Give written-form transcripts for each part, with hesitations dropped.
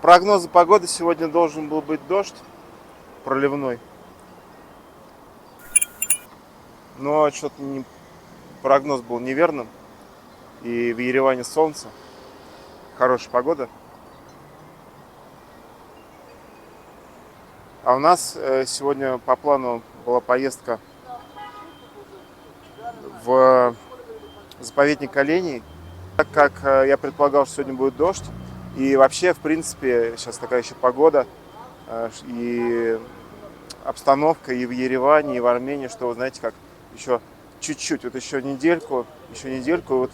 По прогнозу погоды сегодня должен был быть дождь проливной. Но что-то прогноз был неверным. И в Ереване солнце. Хорошая погода. А у нас сегодня по плану была поездка в заповедник оленей. Так как я предполагал, что сегодня будет дождь. И вообще, в принципе, сейчас такая еще погода. И обстановка и в Ереване, и в Армении, что, вы знаете, как еще чуть-чуть, вот еще недельку, вот,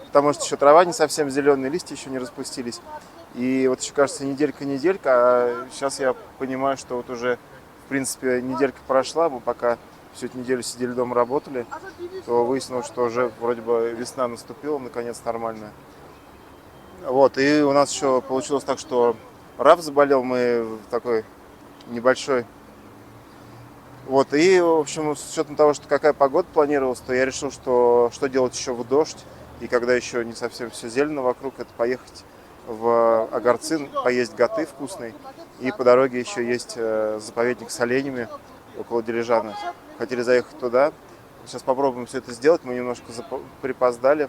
потому что еще трава не совсем зеленая, листья еще не распустились. И вот еще, кажется, неделька, а сейчас я понимаю, что вот уже, в принципе, неделька прошла, мы пока всю эту неделю сидели дома, работали, то выяснилось, что уже вроде бы весна наступила, наконец, нормальная. Вот, и у нас еще получилось так, что Раф заболел, мы в такой небольшой. Вот, и, в общем, с учетом того, что какая погода планировалась, то я решил, что делать еще в дождь, и когда еще не совсем все зелено вокруг, это поехать в Огорцы, поесть гаты вкусный, и по дороге еще есть заповедник с оленями около Дилижана. Хотели заехать туда, сейчас попробуем все это сделать, мы немножко припоздали,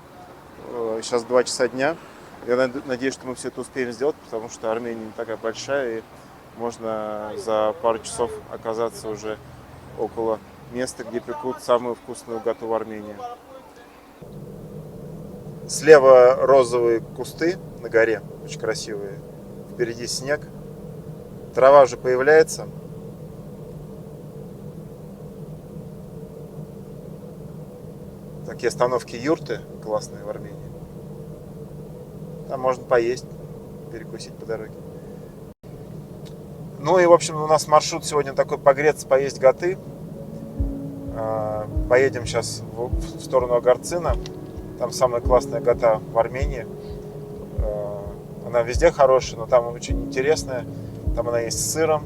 сейчас 2 часа дня. Я надеюсь, что мы все это успеем сделать, потому что Армения не такая большая, и можно за пару часов оказаться уже около места, где пекут самую вкусную гату в Армении. Слева розовые кусты на горе, очень красивые. Впереди снег. Трава уже появляется. Такие остановки юрты классные в Армении. Там можно поесть, перекусить по дороге. Ну и, в общем, у нас маршрут сегодня такой: погреться, поесть гаты. Поедем сейчас в сторону Огорцина. Там самая классная гата в Армении. Она везде хорошая, но там очень интересная. Там она есть с сыром,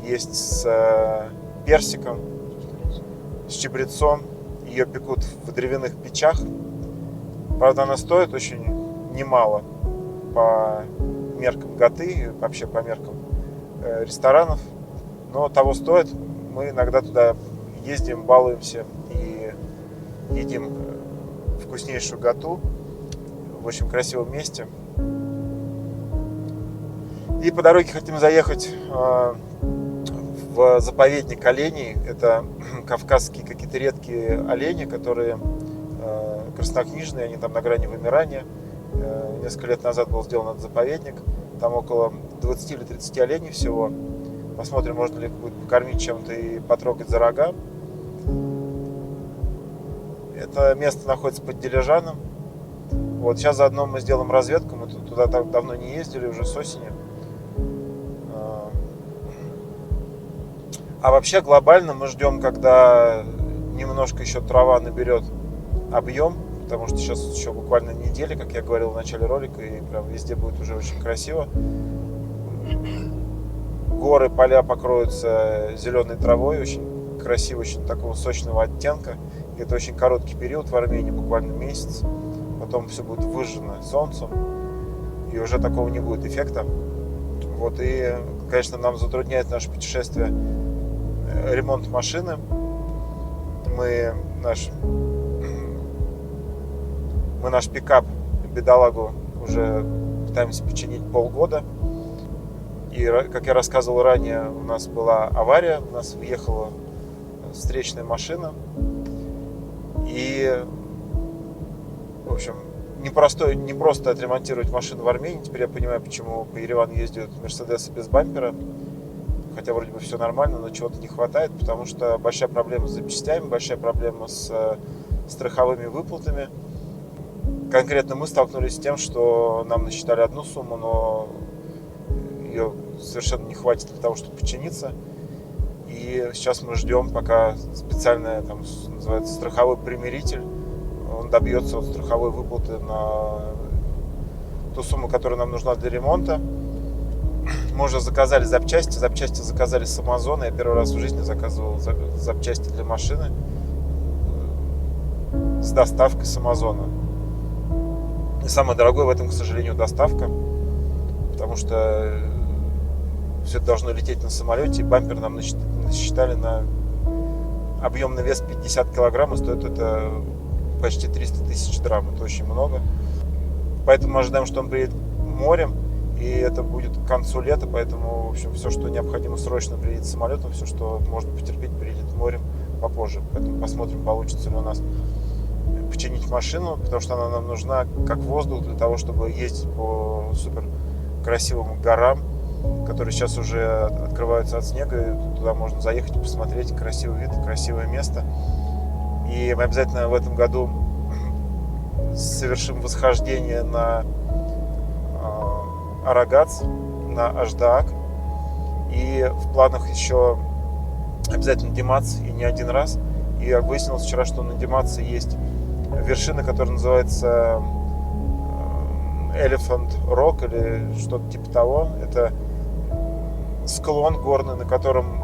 есть с персиком, с чабрецом. Ее пекут в древяных печах. Правда, она стоит очень немало по меркам гаты и вообще по меркам ресторанов, но того стоит. Мы иногда туда ездим, балуемся и едим вкуснейшую гату в очень красивом месте. И по дороге хотим заехать в заповедник оленей. Это кавказские какие-то редкие олени, которые краснокнижные, они там на грани вымирания. Несколько лет назад был сделан этот заповедник. Там около 20 или 30 оленей всего. Посмотрим, можно ли их будет покормить чем-то и потрогать за рога. Это место находится под Дилижаном. Вот, сейчас заодно мы сделаем разведку. Мы туда так давно не ездили, уже с осени. А вообще глобально мы ждем, когда немножко еще трава наберет объем, потому что сейчас еще буквально неделя, как я говорил в начале ролика, и прям везде будет уже очень красиво. Горы, поля покроются зеленой травой, очень красиво, очень такого сочного оттенка. И это очень короткий период в Армении, буквально месяц. Потом все будет выжжено солнцем, и уже такого не будет эффекта. Вот, и, конечно, нам затрудняет наше путешествие ремонт машины. Мы наш пикап, бедолагу, уже пытаемся починить полгода. И, как я рассказывал ранее, у нас была авария, у нас въехала встречная машина. И, в общем, не просто отремонтировать машину в Армении. Теперь я понимаю, почему по Еревану ездят Мерседесы без бампера. Хотя вроде бы все нормально, но чего-то не хватает, потому что большая проблема с запчастями, большая проблема с страховыми выплатами. Конкретно мы столкнулись с тем, что нам насчитали одну сумму, но ее совершенно не хватит для того, чтобы починиться. И сейчас мы ждем, пока специальный, там, называется, страховой примиритель, он добьется от страховой выплаты на ту сумму, которая нам нужна для ремонта. Мы уже заказали запчасти заказали с Амазона. Я первый раз в жизни заказывал запчасти для машины с доставкой с Амазона. И самое дорогое в этом, к сожалению, доставка. потому что все это должно лететь на самолете, и бампер нам насчитали на объемный вес 50 килограмм, и стоит это почти 300 тысяч драм, это очень много. Поэтому мы ожидаем, что он приедет морем, и это будет к концу лета, поэтому, в общем, все, что необходимо срочно, приедет самолетом, все, что можно потерпеть, приедет морем попозже. Поэтому посмотрим, получится ли у нас починить машину, потому что она нам нужна как воздух для того, чтобы ездить по супер красивым горам, которые сейчас уже открываются от снега, и туда можно заехать и посмотреть красивый вид, красивое место. И мы обязательно в этом году совершим восхождение на Арагац, на Аждаак. И в планах еще обязательно Димац, и не один раз. И выяснилось вчера, что на Димаце есть вершина, которая называется Elephant Rock или что-то типа того. Это склон горный, на котором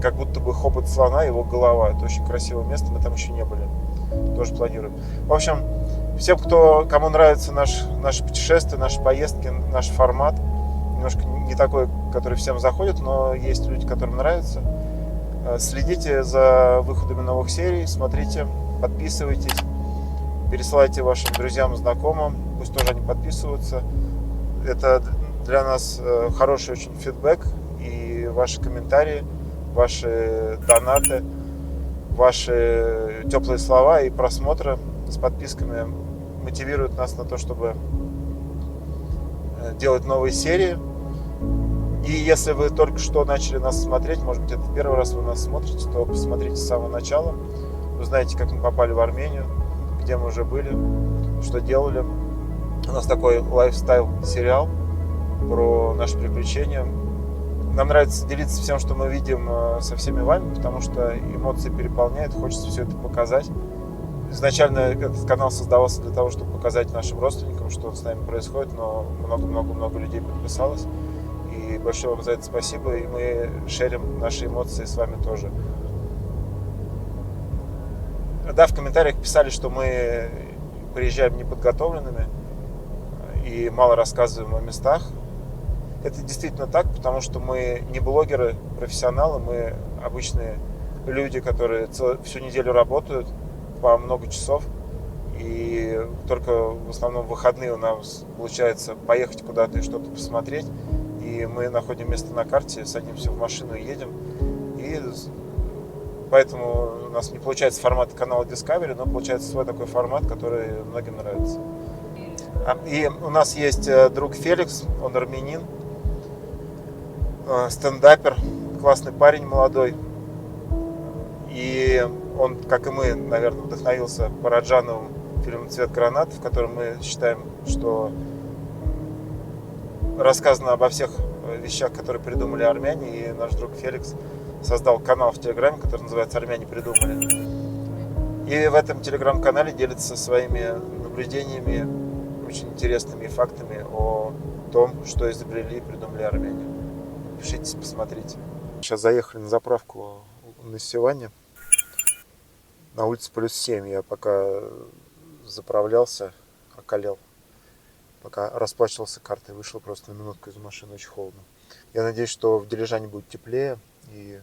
как будто бы хобот слона, его голова. Это очень красивое место, мы там еще не были. Тоже планируем. В общем, всем, кому нравится наше путешествие, наши поездки, наш формат, немножко не такой, который всем заходит, но есть люди, которым нравится. Следите за выходами новых серий, смотрите, подписывайтесь, пересылайте вашим друзьям, знакомым, пусть тоже они подписываются. Это для нас хороший очень фидбэк, и ваши комментарии, ваши донаты, ваши теплые слова и просмотры с подписками мотивируют нас на то, чтобы делать новые серии. И если вы только что начали нас смотреть, может быть, это первый раз вы нас смотрите, то посмотрите с самого начала. Вы знаете, как мы попали в Армению, где мы уже были, что делали. У нас такой лайфстайл-сериал про наши приключения. Нам нравится делиться всем, что мы видим, со всеми вами, потому что эмоции переполняют, хочется все это показать. Изначально этот канал создавался для того, чтобы показать нашим родственникам, что с нами происходит, но много-много-много людей подписалось. И большое вам за это спасибо, и мы шерим наши эмоции с вами тоже. Да, в комментариях писали, что мы приезжаем неподготовленными и мало рассказываем о местах. Это действительно так, потому что мы не блогеры, профессионалы, мы обычные люди, которые всю неделю работают по много часов. И только в основном в выходные у нас получается поехать куда-то и что-то посмотреть. И мы находим место на карте, садимся в машину и едем. И поэтому у нас не получается формат канала Discovery, но получается свой такой формат, который многим нравится. И у нас есть друг Феликс, он армянин, стендапер, классный парень молодой. И он, как и мы, наверное, вдохновился Параджановым фильмом «Цвет гранат», в котором мы считаем, что рассказано обо всех вещах, которые придумали армяне. И наш друг Феликс создал канал в Телеграме, который называется «Армяне придумали». И в этом Телеграм-канале делится своими наблюдениями, очень интересными фактами о том, что изобрели и придумали армяне. Пишите, посмотрите. Сейчас заехали на заправку на Севане. На улице +7. Я пока заправлялся, околел. Пока расплачивался картой, вышел просто на минутку из машины, очень холодно. Я надеюсь, что в Дилижане будет теплее и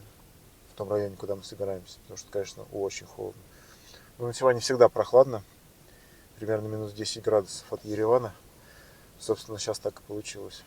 в том районе, куда мы собираемся, потому что, конечно, очень холодно. Но на Севане всегда прохладно, примерно минус 10 градусов от Еревана. Собственно, сейчас так и получилось.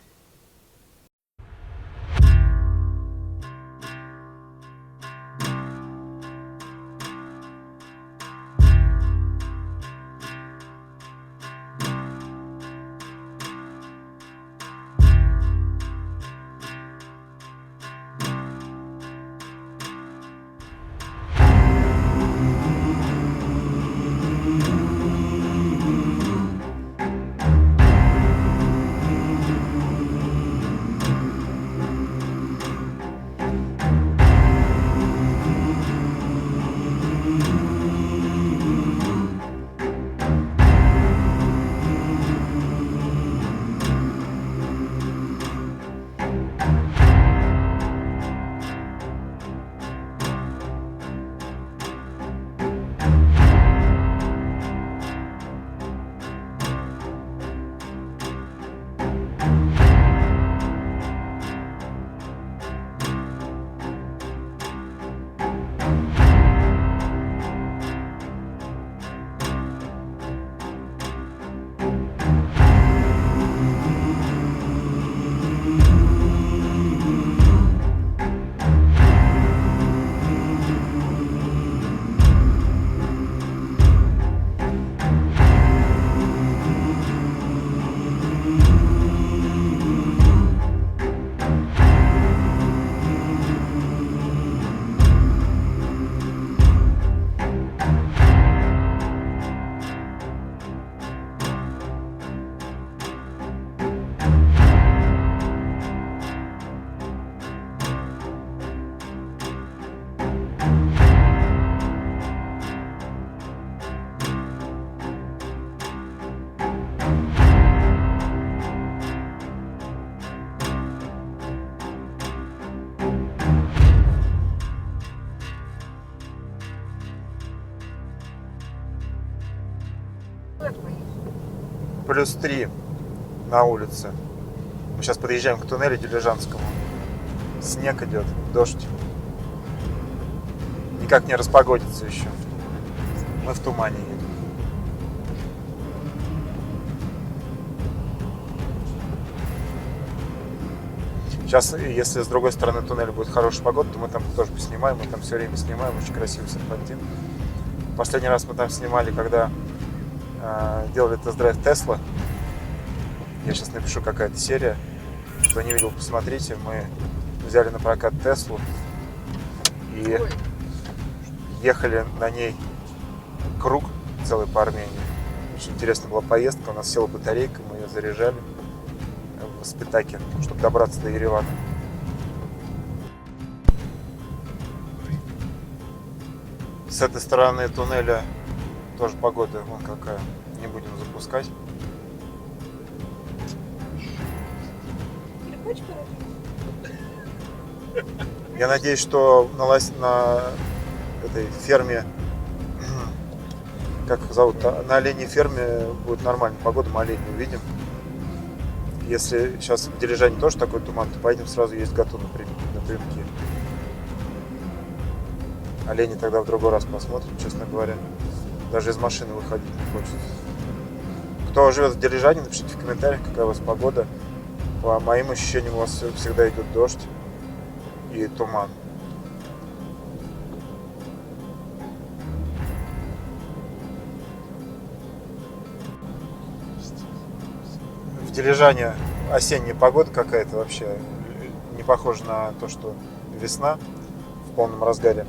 +3 на улице. Мы сейчас подъезжаем к туннелю Дилижанскому. Снег идет, дождь. Никак не распогодится еще. Мы в тумане едем. Сейчас, если с другой стороны туннеля будет хорошая погода, то мы там тоже поснимаем. Мы там все время снимаем, очень красивый серпантин. Последний раз мы там снимали, когда делали тест-драйв Тесла. Я сейчас напишу, какая-то серия. Кто не видел, посмотрите. Мы взяли на прокат Теслу и ехали на ней круг целый по Армении. Очень интересная была поездка. У нас села батарейка, мы ее заряжали в Спитаке, чтобы добраться до Еревана. С этой стороны туннеля тоже погода вон какая. Не будем запускать. Я надеюсь, что на этой ферме, как их зовут, на оленей ферме будет нормальная погода, мы оленей увидим. Если сейчас в Дилижане тоже такой туман, то поедем сразу есть Гату напрямки. Оленей тогда в другой раз посмотрим, честно говоря. Даже из машины выходить не хочется. Кто живет в Дилижане, напишите в комментариях, какая у вас погода. По моим ощущениям, у вас всегда идет дождь и туман. В Дилижане осенняя погода какая-то вообще. Не похожа на то, что весна в полном разгаре.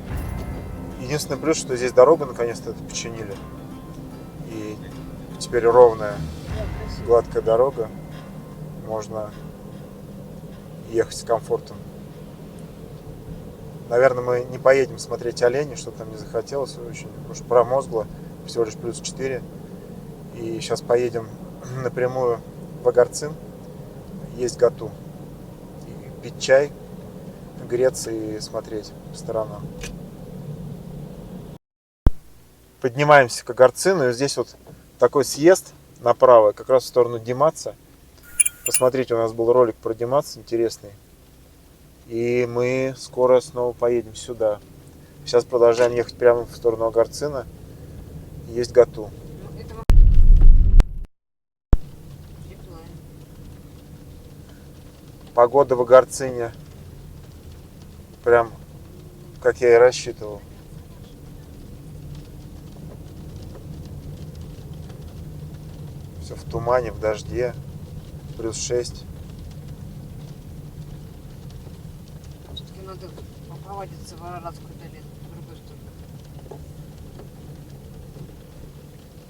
Единственный плюс, что здесь дорогу наконец-то починили. И теперь ровная, гладкая дорога. Можно ехать с комфортом. Наверное, мы не поедем смотреть оленей, что там не захотелось. Очень уж промозгло. Всего лишь +4. И сейчас поедем напрямую в Агарцин. Есть Гату. И пить чай, греться и смотреть по сторонам. Поднимаемся к Агарцину. И здесь вот такой съезд направо, как раз в сторону Димаца. Посмотрите, у нас был ролик про Димац интересный. И мы скоро снова поедем сюда. Сейчас продолжаем ехать прямо в сторону Агарцина. Есть Гату. Погода в Агарцине прям как я и рассчитывал. Все в тумане, в дожде. +6. Все-таки надо повадиться в Араратскую долину, в другую сторону.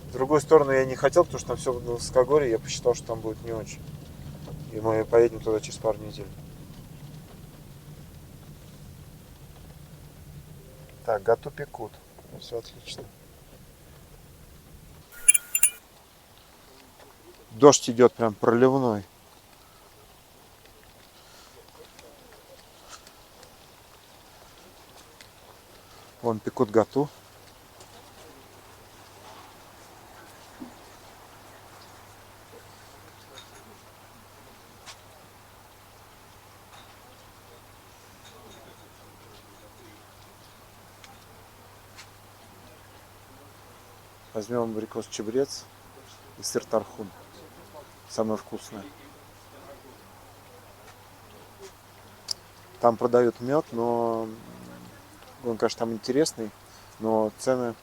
В другую сторону я не хотел, потому что там все в высокогорье, я посчитал, что там будет не очень. И мы поедем туда через пару недель. Так, Гату пекут. Все отлично. Дождь идет прям проливной. Вон пекут Гату. Возьмем абрикос-чебрец и сыр тархун. Самое вкусное. Там продают мед, но он, конечно, там интересный, но цены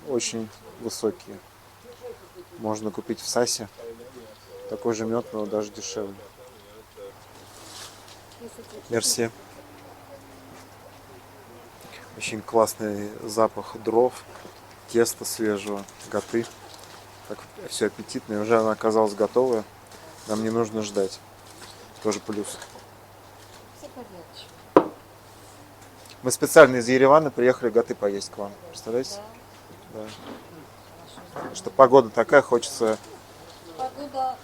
очень высокие. Можно купить в Сасе такой же мед, но даже дешевле. Мерси. Очень классный запах дров, теста свежего, гаты. Так все аппетитно. И уже она оказалась готовая. Нам не нужно ждать. Тоже плюс. Мы специально из Еревана приехали гаты поесть к вам. Представляете? Да. Что погода такая, хочется... Погода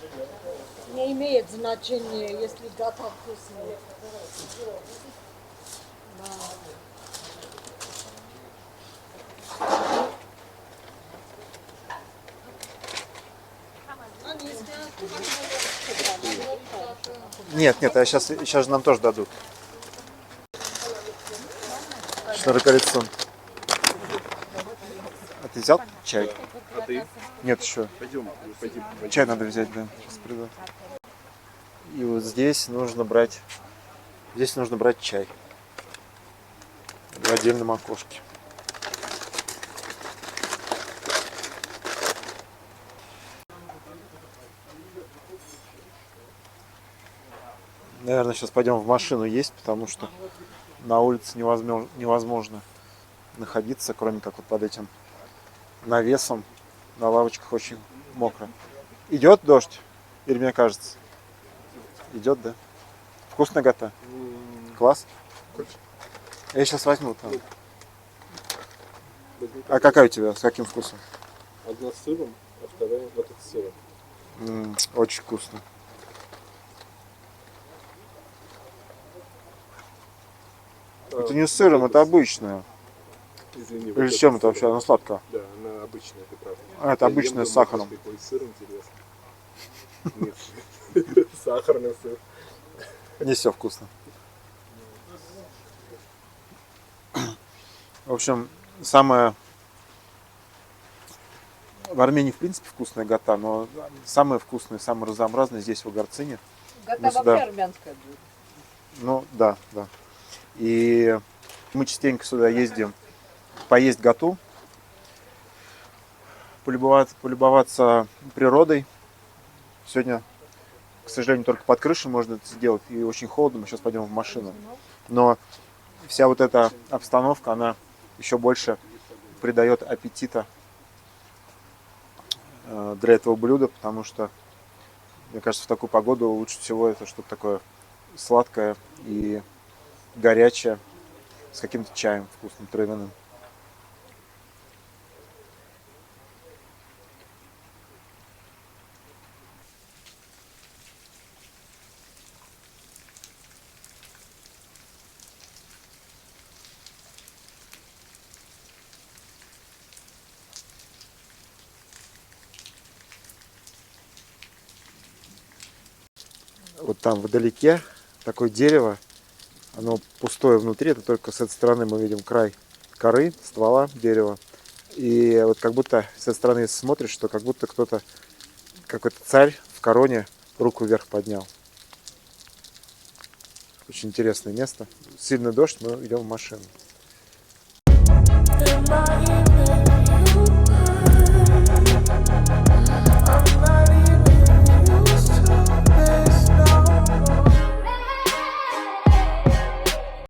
не имеет значения, если гата вкусная. Нет, нет, а сейчас же нам тоже дадут. Шнурокольцо. А ты взял чай? А ты? Нет, еще. Пойдем, пойдем. Чай надо взять, да. Сейчас приду. И вот здесь нужно брать чай в отдельном окошке. Наверное, сейчас пойдем в машину есть, потому что на улице невозможно находиться, кроме как вот под этим навесом. На лавочках очень мокро. Идет дождь? Или мне кажется? Идет, да? Вкусно гота? Класс? Я сейчас возьму там. А какая у тебя? С каким вкусом? Одна с сыром, а вторая вот эта с сыром. Очень вкусно. Это не с сыром, это обычная. Извини, Или с чем это вообще? Она сладкая. Да, она обычная, ты прав. А, это обычная с сахаром. Какой сыр интересный. Нет, сахарный сыр. Не все вкусно. В общем, в Армении, в принципе, вкусная гота, но самые вкусные, самые разнообразные здесь, в Агарцине. Гота Мы сюда- вообще армянская будет. Ну, да, да. И мы частенько сюда ездим поесть готу, полюбоваться природой. Сегодня, к сожалению, только под крышей можно это сделать, и очень холодно, мы сейчас пойдем в машину. Но вся вот эта обстановка, она еще больше придает аппетита для этого блюда, потому что, мне кажется, в такую погоду лучше всего это что-то такое сладкое и горячее, с каким-то чаем вкусным, травяным. Вот там вдалеке такое дерево, оно пустое внутри, это только с этой стороны мы видим край коры, ствола дерева. И вот как будто с этой стороны смотришь, что как будто кто-то, какой-то царь в короне руку вверх поднял. Очень интересное место. Сильный дождь, мы идем в машину.